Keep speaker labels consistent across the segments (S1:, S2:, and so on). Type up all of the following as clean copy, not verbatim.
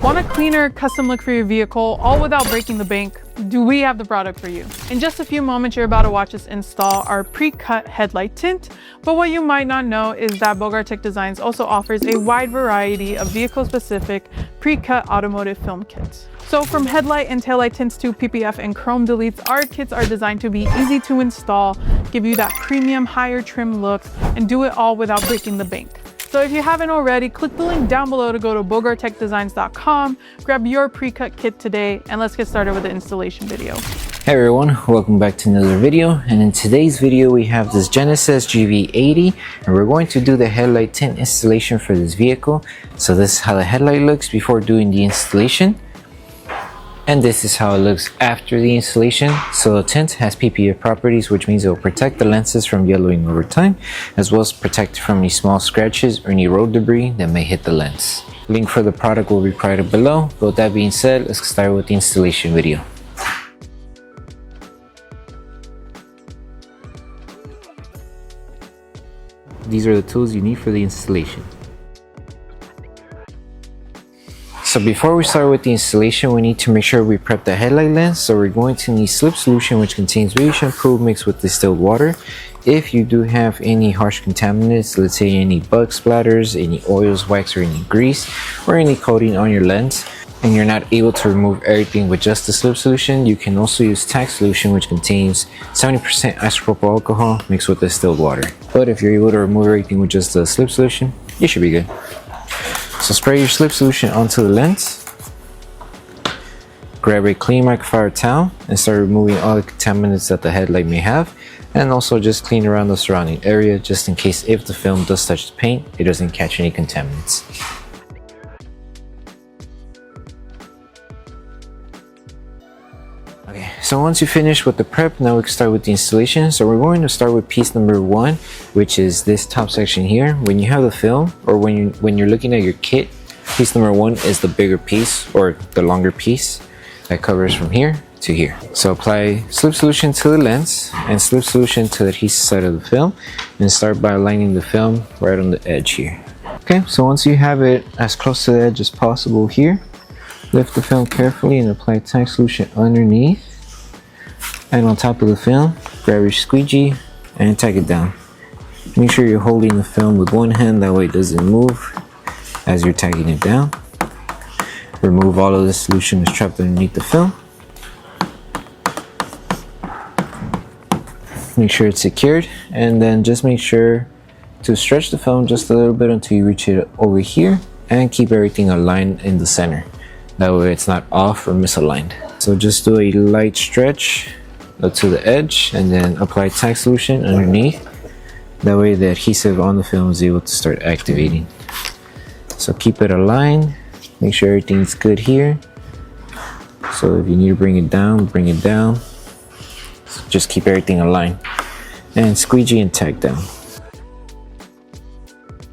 S1: Want a cleaner, custom look for your vehicle, all without breaking the bank? Do we have the product for you? In just a few moments, you're about to watch us install our pre-cut headlight tint. But what you might not know is that Bogart Tech Designs also offers a wide variety of vehicle-specific pre-cut automotive film kits. So from headlight and taillight tints to PPF and chrome deletes, our kits are designed to be easy to install, give you that premium, higher trim look, and do it all without breaking the bank. So if you haven't already, click the link down below to go to bogarttechdesigns.com, grab your pre-cut kit today, and let's get started with the installation video.
S2: Hey everyone, welcome back to another video. And in today's video, we have this Genesis GV80, and we're going to do the headlight tint installation for this vehicle. So this is how the headlight looks before doing the installation. And this is how it looks after the installation. So the tint has PPF properties, which means it will protect the lenses from yellowing over time, as well as protect from any small scratches or any road debris that may hit the lens. Link for the product will be provided below. But with that being said, let's start with the installation video. These are the tools you need for the installation. So before we start with the installation, we need to make sure we prep the headlight lens. So we're going to need slip solution, which contains baby shampoo mixed with distilled water. If you do have any harsh contaminants, let's say any bug splatters, any oils, wax, or any grease, or any coating on your lens, and you're not able to remove everything with just the slip solution, you can also use tack solution, which contains 70% isopropyl alcohol mixed with distilled water. But if you're able to remove everything with just the slip solution, you should be good. So spray your slip solution onto the lens. Grab a clean microfiber towel and start removing all the contaminants that the headlight may have, and also just clean around the surrounding area just in case if the film does touch the paint, it doesn't catch any contaminants. Okay, so once you finish with the prep, now we can start with the installation. So we're going to start with piece number 1, which is this top section here. When you have the film, or when you're looking at your kit, piece number 1 is the bigger piece, or the longer piece that covers from here to here. So apply slip solution to the lens and slip solution to the adhesive side of the film, and start by aligning the film right on the edge here. Okay, so once you have it as close to the edge as possible here, lift the film carefully and apply tack solution underneath. And on top of the film, grab your squeegee and tack it down. Make sure you're holding the film with one hand, that way it doesn't move as you're tacking it down. Remove all of the solution that's trapped underneath the film. Make sure it's secured, and then just make sure to stretch the film just a little bit until you reach it over here, and keep everything aligned in the center. That way it's not off or misaligned. So just do a light stretch to the edge and then apply tack solution underneath. That way the adhesive on the film is able to start activating. So keep it aligned. Make sure everything's good here. So if you need to bring it down, bring it down. So just keep everything aligned. And squeegee and tack down.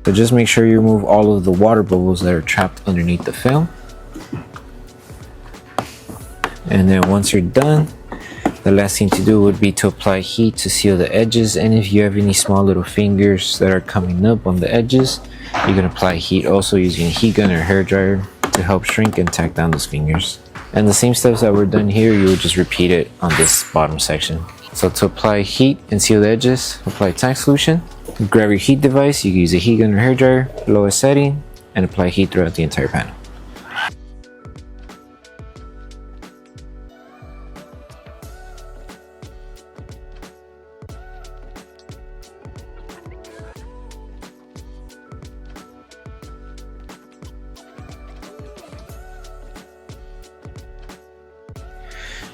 S2: So just make sure you remove all of the water bubbles that are trapped underneath the film. And then once you're done, the last thing to do would be to apply heat to seal the edges. And if you have any small little fingers that are coming up on the edges, you can apply heat also using a heat gun or hair dryer to help shrink and tack down those fingers. And the same steps that were done here, you would just repeat it on this bottom section. So to apply heat and seal the edges, apply tack solution. Grab your heat device, you can use a heat gun or hair dryer, lowest setting, and apply heat throughout the entire panel.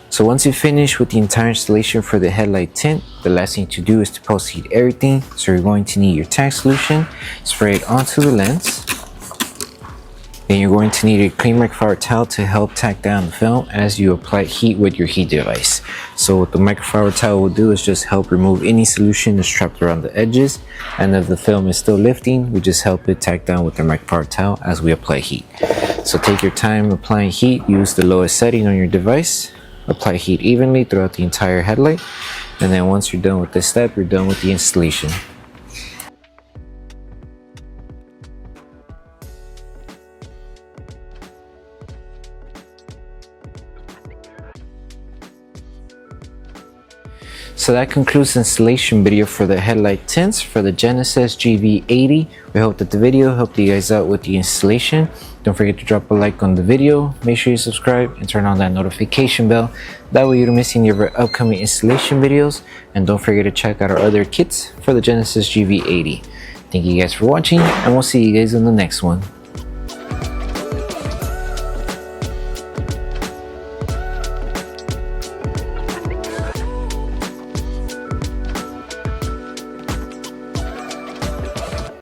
S2: So once you finish with the entire installation for the headlight tint, the last thing to do is to post heat everything. So you're going to need your tack solution, spray it onto the lens. Then you're going to need a clean microfiber towel to help tack down the film as you apply heat with your heat device. So what the microfiber towel will do is just help remove any solution that's trapped around the edges. And if the film is still lifting, we just help it tack down with the microfiber towel as we apply heat. So take your time applying heat, use the lowest setting on your device. Apply heat evenly throughout the entire headlight, and then once you're done with this step, you're done with the installation. So that concludes the installation video for the headlight tints for the Genesis GV80. We hope that the video helped you guys out with the installation. Don't forget to drop a like on the video, make sure you subscribe and turn on that notification bell. That way you don't miss any of our upcoming installation videos. And don't forget to check out our other kits for the Genesis GV80. Thank you guys for watching, and we'll see you guys in the next one.